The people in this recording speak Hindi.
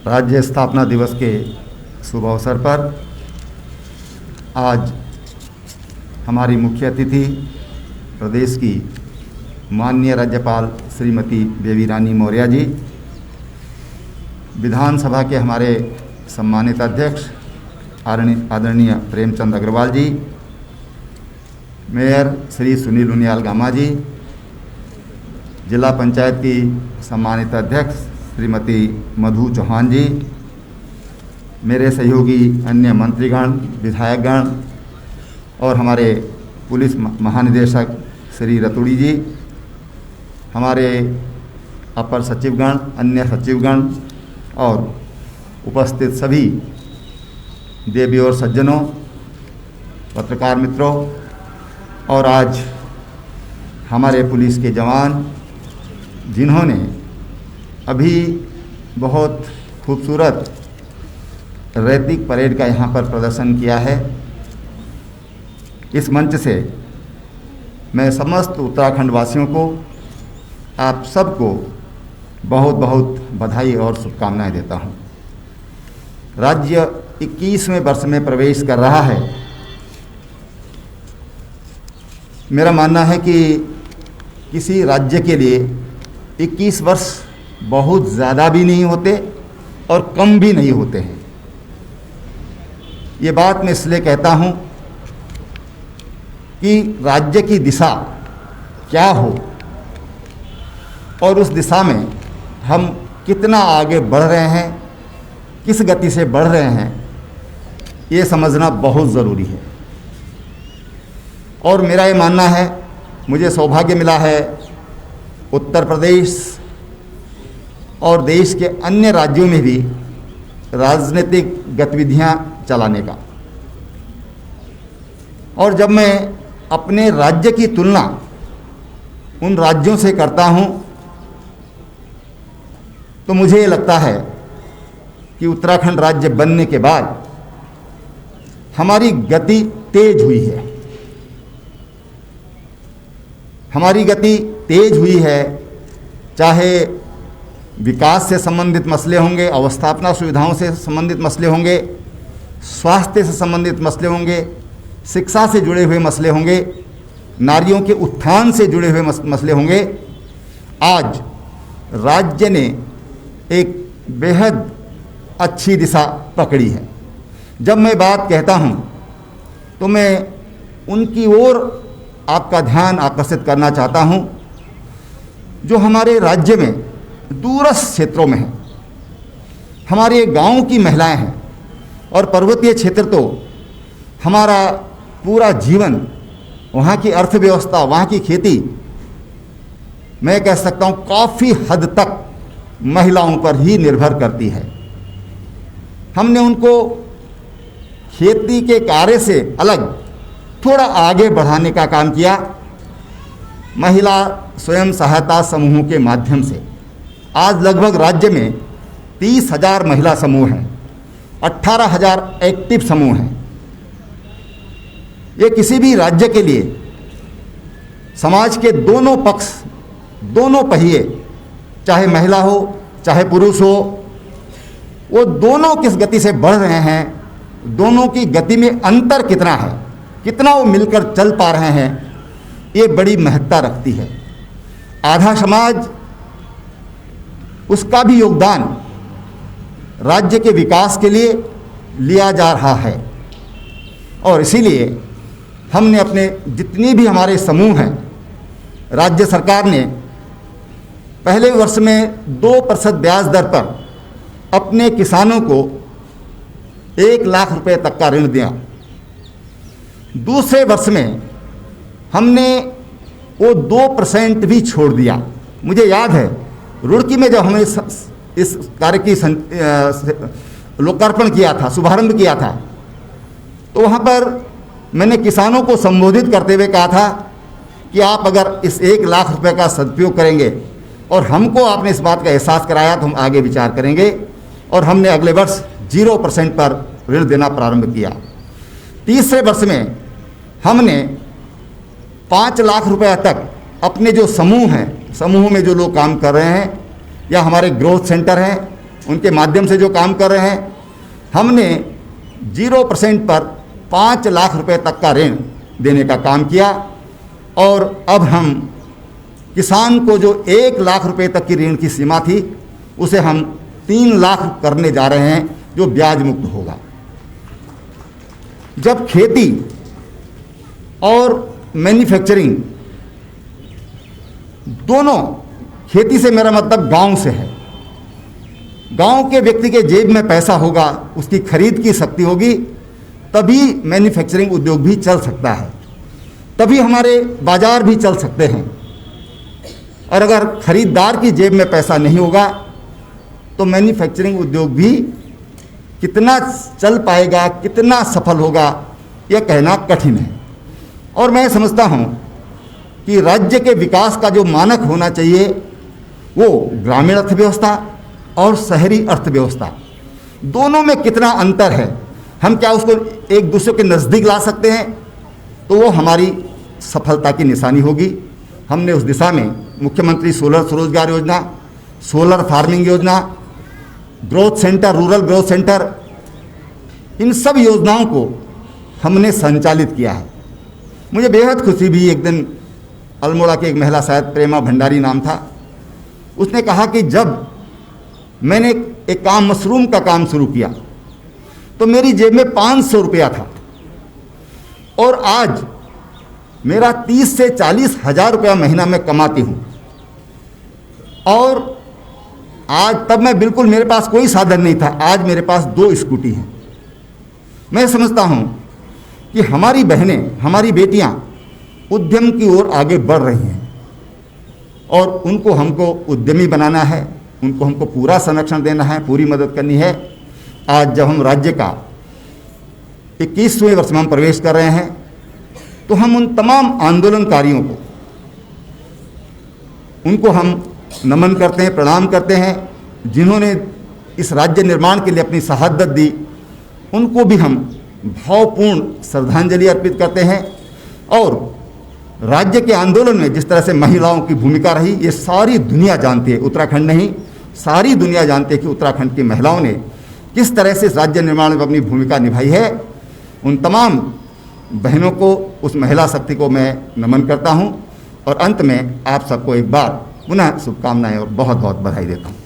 राज्य स्थापना दिवस के शुभ अवसर पर आज हमारी मुख्य अतिथि प्रदेश की माननीय राज्यपाल श्रीमती बेबी रानी मौर्य जी, विधानसभा के हमारे सम्मानित अध्यक्ष आदरणीय प्रेमचंद अग्रवाल जी, मेयर श्री सुनील उनियाल गामा जी, जिला पंचायत की सम्मानित अध्यक्ष श्रीमती मधु चौहान जी, मेरे सहयोगी अन्य मंत्रीगण, विधायकगण और हमारे पुलिस महानिदेशक श्री रतुड़ी जी, हमारे अपर सचिवगण, अन्य सचिवगण और उपस्थित सभी देवी और सज्जनों, पत्रकार मित्रों और आज हमारे पुलिस के जवान जिन्होंने अभी बहुत खूबसूरत रैतिक परेड का यहाँ पर प्रदर्शन किया है। इस मंच से मैं समस्त उत्तराखंड वासियों को, आप सबको बहुत बहुत बधाई और शुभकामनाएं देता हूँ। राज्य 21वें वर्ष में प्रवेश कर रहा है। मेरा मानना है कि किसी राज्य के लिए 21 वर्ष बहुत ज़्यादा भी नहीं होते और कम भी नहीं होते हैं। ये बात मैं इसलिए कहता हूँ कि राज्य की दिशा क्या हो और उस दिशा में हम कितना आगे बढ़ रहे हैं, किस गति से बढ़ रहे हैं, ये समझना बहुत ज़रूरी है। और मेरा ये मानना है, मुझे सौभाग्य मिला है उत्तर प्रदेश और देश के अन्य राज्यों में भी राजनीतिक गतिविधियां चलाने का। और जब मैं अपने राज्य की तुलना उन राज्यों से करता हूं, तो मुझे ये लगता है कि उत्तराखंड राज्य बनने के बाद हमारी गति तेज हुई है। हमारी गति तेज हुई है, चाहे विकास से संबंधित मसले होंगे, अवस्थापना सुविधाओं से संबंधित मसले होंगे, स्वास्थ्य से संबंधित मसले होंगे, शिक्षा से जुड़े हुए मसले होंगे, नारियों के उत्थान से जुड़े हुए मसले होंगे। आज राज्य ने एक बेहद अच्छी दिशा पकड़ी है। जब मैं बात कहता हूँ तो मैं उनकी ओर आपका ध्यान आकर्षित करना चाहता हूँ जो हमारे राज्य में दूरस्थ क्षेत्रों में हैं। हमारे गांव की महिलाएं हैं और पर्वतीय क्षेत्र तो हमारा पूरा जीवन, वहाँ की अर्थव्यवस्था, वहाँ की खेती, मैं कह सकता हूँ काफ़ी हद तक महिलाओं पर ही निर्भर करती है। हमने उनको खेती के कार्य से अलग थोड़ा आगे बढ़ाने का काम किया। महिला स्वयं सहायता समूहों के माध्यम से आज लगभग राज्य में 30,000 महिला समूह हैं, 18,000 एक्टिव समूह हैं। ये किसी भी राज्य के लिए समाज के दोनों पक्ष, दोनों पहिए, चाहे महिला हो चाहे पुरुष हो, वो दोनों किस गति से बढ़ रहे हैं, दोनों की गति में अंतर कितना है, कितना वो मिलकर चल पा रहे हैं, ये बड़ी महत्ता रखती है। आधा समाज, उसका भी योगदान राज्य के विकास के लिए लिया जा रहा है। और इसीलिए हमने अपने जितनी भी हमारे समूह हैं, राज्य सरकार ने पहले वर्ष में 2% ब्याज दर पर अपने किसानों को 1 लाख रुपए तक का ऋण दिया। दूसरे वर्ष में हमने वो 2% भी छोड़ दिया। मुझे याद है रुड़की में जब हमने इस कार्य की लोकार्पण किया था, शुभारंभ किया था, तो वहाँ पर मैंने किसानों को संबोधित करते हुए कहा था कि आप अगर इस 1 लाख रुपए का सदुपयोग करेंगे और हमको आपने इस बात का एहसास कराया तो हम आगे विचार करेंगे। और हमने अगले वर्ष 0% पर ऋण देना प्रारंभ किया। तीसरे वर्ष में हमने 5 लाख रुपए तक अपने जो समूह हैं, समूह में जो लोग काम कर रहे हैं या हमारे ग्रोथ सेंटर हैं उनके माध्यम से जो काम कर रहे हैं, हमने 0% पर 5 लाख रुपए तक का ऋण देने का काम किया और अब हम किसान को जो 1 लाख रुपए तक की ऋण की सीमा थी उसे हम 3 लाख करने जा रहे हैं, जो ब्याज मुक्त होगा। जब खेती और मैन्युफैक्चरिंग दोनों, खेती से मेरा मतलब गांव से है, गांव के व्यक्ति के जेब में पैसा होगा, उसकी खरीद की शक्ति होगी, तभी मैन्युफैक्चरिंग उद्योग भी चल सकता है, तभी हमारे बाजार भी चल सकते हैं। और अगर खरीदार की जेब में पैसा नहीं होगा तो मैन्युफैक्चरिंग उद्योग भी कितना चल पाएगा, कितना सफल होगा, यह कहना कठिन है। और मैं समझता हूँ कि राज्य के विकास का जो मानक होना चाहिए वो ग्रामीण अर्थव्यवस्था और शहरी अर्थव्यवस्था, दोनों में कितना अंतर है, हम क्या उसको एक दूसरे के नज़दीक ला सकते हैं, तो वो हमारी सफलता की निशानी होगी। हमने उस दिशा में मुख्यमंत्री सोलर स्वरोजगार योजना, सोलर फार्मिंग योजना, growth centre, rural growth centre, इन सब योजनाओं को हमने संचालित किया है। मुझे बेहद खुशी भी, एक दिन अल्मोड़ा की एक महिला, शायद प्रेमा भंडारी नाम था, उसने कहा कि जब मैंने एक काम, मशरूम का काम शुरू किया तो मेरी जेब में 500 रुपया था और आज मेरा 30 से 40 हज़ार रुपया महीना में कमाती हूँ। और आज, तब मैं बिल्कुल, मेरे पास कोई साधन नहीं था, आज मेरे पास 2 स्कूटी हैं। मैं समझता हूँ कि हमारी बहनें, हमारी बेटियाँ उद्यम की ओर आगे बढ़ रही हैं और उनको हमको उद्यमी बनाना है, उनको हमको पूरा संरक्षण देना है, पूरी मदद करनी है। आज जब हम राज्य का 21वें वर्ष में हम प्रवेश कर रहे हैं तो हम उन तमाम आंदोलनकारियों को, उनको हम नमन करते हैं, प्रणाम करते हैं, जिन्होंने इस राज्य निर्माण के लिए अपनी शहादत दी, उनको भी हम भावपूर्ण श्रद्धांजलि अर्पित करते हैं। और राज्य के आंदोलन में जिस तरह से महिलाओं की भूमिका रही, ये सारी दुनिया जानती है, उत्तराखंड नहीं, सारी दुनिया जानती है कि उत्तराखंड की महिलाओं ने किस तरह से राज्य निर्माण में अपनी भूमिका निभाई है। उन तमाम बहनों को, उस महिला शक्ति को मैं नमन करता हूं और अंत में आप सबको एक बार पुनः शुभकामनाएं और बहुत बहुत बधाई देता हूं।